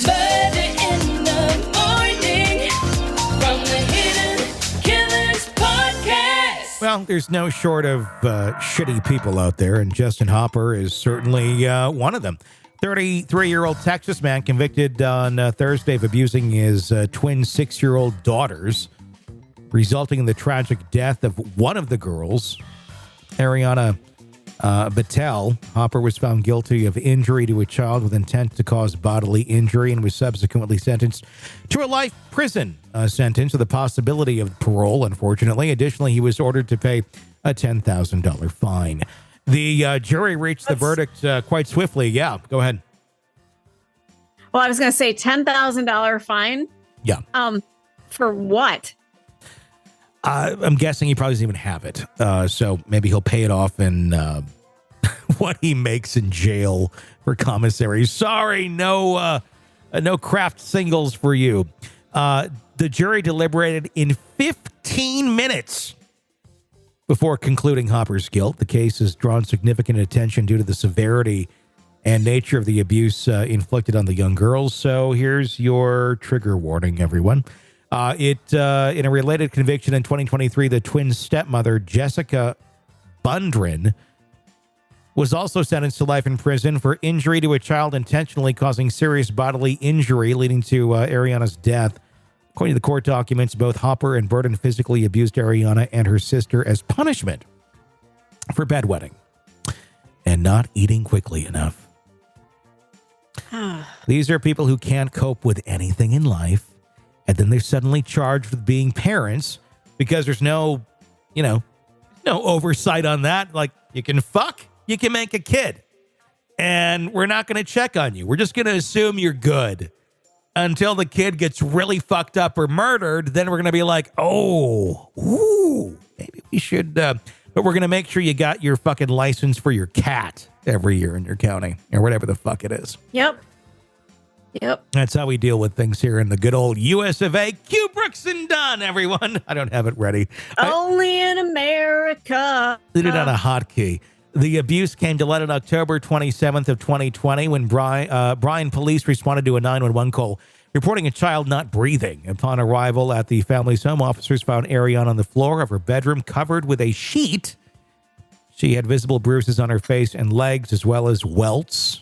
Murder in the morning from the Hidden Killers podcast. Well, there's no short of shitty people out there, and Justin Hopper is certainly one of them. 33-year-old Texas man convicted on Thursday of abusing his twin 6-year-old daughters, resulting in the tragic death of one of the girls, Arianna Battelle. Hopper was found guilty of injury to a child with intent to cause bodily injury and was subsequently sentenced to a life prison sentence with the possibility of parole, unfortunately. Additionally, he was ordered to pay a $10,000 fine. The jury reached the verdict quite swiftly. Yeah, go ahead. Well, I was going to say $10,000 fine. Yeah. For what? I'm guessing he probably doesn't even have it. So maybe he'll pay it off in what he makes in jail for commissary. Sorry, no craft singles for you. The jury deliberated in 15 minutes before concluding Hopper's guilt. The case has drawn significant attention due to the severity and nature of the abuse inflicted on the young girls. So here's your trigger warning, everyone. In a related conviction in 2023, the twin stepmother, Jessica Bundren, was also sentenced to life in prison for injury to a child intentionally causing serious bodily injury, leading to Arianna's death. According to the court documents, both Hopper and Bundren physically abused Arianna and her sister as punishment for bedwetting and not eating quickly enough. These are people who can't cope with anything in life, and then they're suddenly charged with being parents because there's no oversight on that. Like, you can fuck, you can make a kid, and we're not going to check on you. We're just going to assume you're good until the kid gets really fucked up or murdered. Then we're going to be like, maybe we should, but we're going to make sure you got your fucking license for your cat every year in your county or whatever the fuck it is. Yep. That's how we deal with things here in the good old US of A. Q Brooks and Dunn, everyone. I don't have it ready. Only in America. Did it on a hotkey. The abuse came to light on October 27th of 2020 when Bryan police responded to a 911 call reporting a child not breathing. Upon arrival at the family's home, officers found Arianna on the floor of her bedroom covered with a sheet. She had visible bruises on her face and legs, as well as welts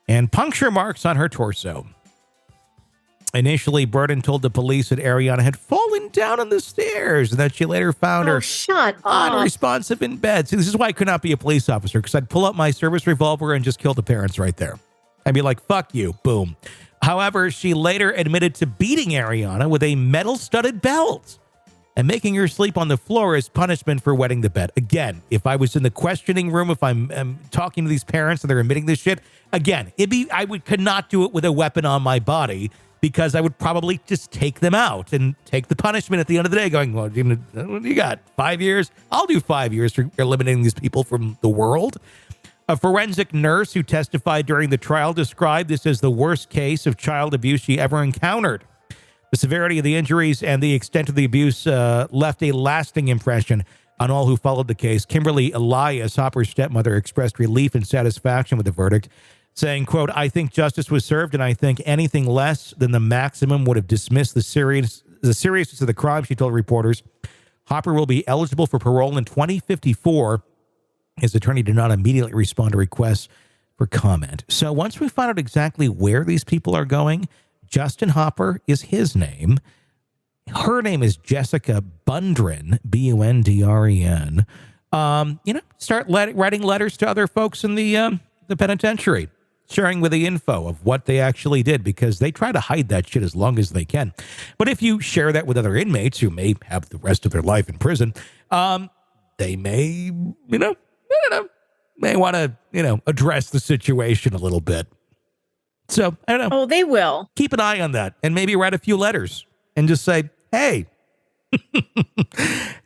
and puncture marks on her torso. Initially, Bundren told the police that Arianna had fallen down on the stairs and that she later found her unresponsive in bed. See, this is why I could not be a police officer, because I'd pull out my service revolver and just kill the parents right there. I'd be like, fuck you, boom. However, she later admitted to beating Arianna with a metal-studded belt and making her sleep on the floor as punishment for wetting the bed. Again, if I was in the questioning room, if I'm talking to these parents and they're admitting this shit, again, could not do it with a weapon on my body, because I would probably just take them out and take the punishment at the end of the day, going, well, what do you got, 5 years? I'll do 5 years for eliminating these people from the world. A forensic nurse who testified during the trial described this as the worst case of child abuse she ever encountered. The severity of the injuries and the extent of the abuse left a lasting impression on all who followed the case. Kimberly Elias, Hopper's stepmother, expressed relief and satisfaction with the verdict, saying, quote, "I think justice was served, and I think anything less than the maximum would have dismissed the seriousness of the crime," she told reporters. Hopper will be eligible for parole in 2054. His attorney did not immediately respond to requests for comment. So once we find out exactly where these people are going, Justin Hopper is his name. Her name is Jessica Bundren, Bundren. Start writing letters to other folks in the penitentiary, sharing with the info of what they actually did, because they try to hide that shit as long as they can. But if you share that with other inmates who may have the rest of their life in prison, they may, may want to, address the situation a little bit. So, I don't know. Oh, they will. Keep an eye on that and maybe write a few letters and just say, hey,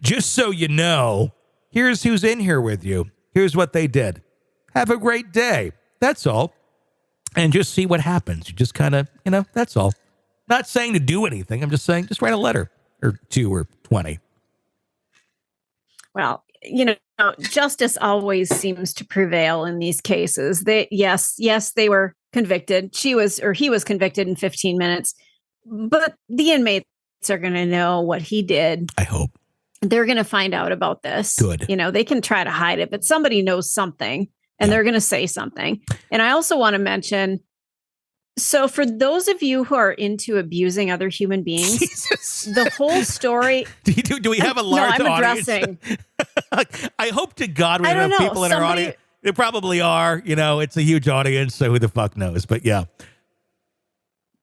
just so you know, here's who's in here with you. Here's what they did. Have a great day. That's all. And just see what happens. You just kind of, that's all. Not saying to do anything. I'm just saying, just write a letter or 2 or 20. Well, justice always seems to prevail in these cases. They were convicted. He was convicted in 15 minutes. But the inmates are going to know what he did. I hope. They're going to find out about this. Good. They can try to hide it, but somebody knows something and they're going to say something. And I also want to mention, so for those of you who are into abusing other human beings, Jesus. the whole story. Do we have a large audience? Addressing. I hope to God we I have don't know. people in our audience. They probably are. It's a huge audience, so who the fuck knows? But yeah.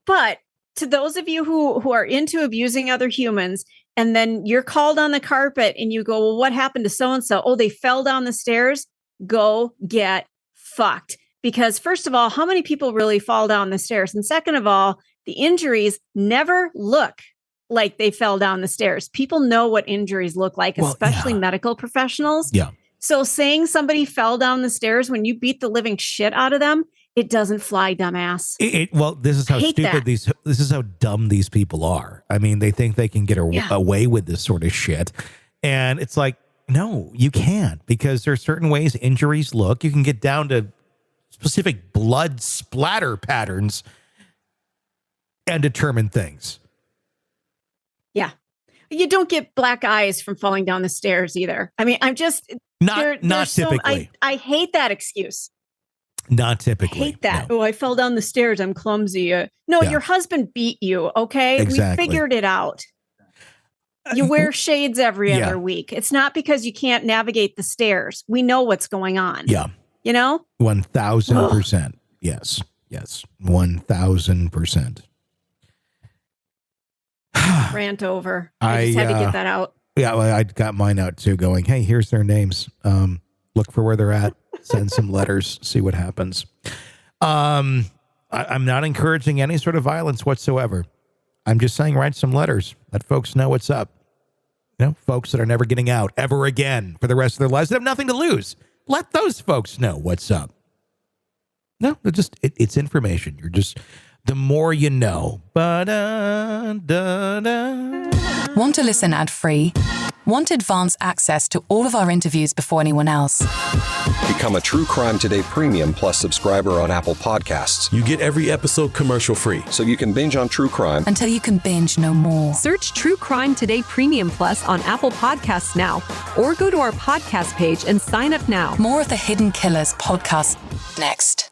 But to those of you who are into abusing other humans, and then you're called on the carpet and you go, well, what happened to so-and-so? Oh, they fell down the stairs. Go get fucked. Because first of all, how many people really fall down the stairs? And second of all, the injuries never look like they fell down the stairs. People know what injuries look like, especially medical professionals. Yeah. So saying somebody fell down the stairs when you beat the living shit out of them, it doesn't fly, dumbass. This is how stupid this is how dumb these people are. I mean, they think they can get away with this sort of shit. And it's like, no, you can't, because there are certain ways injuries look. You can get down to specific blood splatter patterns and determine things. Yeah. You don't get black eyes from falling down the stairs either. I mean, I'm just not typically. I hate that excuse. Not typically. I hate that. No. Oh, I fell down the stairs. I'm clumsy. Your husband beat you. Okay. Exactly. We figured it out. You wear shades every other week. It's not because you can't navigate the stairs. We know what's going on. Yeah. 1,000%. Yes. 1,000%. Rant over. I just had to get that out. Yeah, well, I got mine out too, going, hey, here's their names. Look for where they're at. Send some letters. See what happens. I'm not encouraging any sort of violence whatsoever. I'm just saying, write some letters. Let folks know what's up. Folks that are never getting out ever again for the rest of their lives. They have nothing to lose. Let those folks know what's up. No, it's information. You're just, the more you know. Want to listen ad-free? Want advanced access to all of our interviews before anyone else? Become a True Crime Today Premium Plus subscriber on Apple Podcasts. You get every episode commercial-free. So you can binge on true crime until you can binge no more. Search True Crime Today Premium Plus on Apple Podcasts now, or go to our podcast page and sign up now. More of the Hidden Killers podcast next.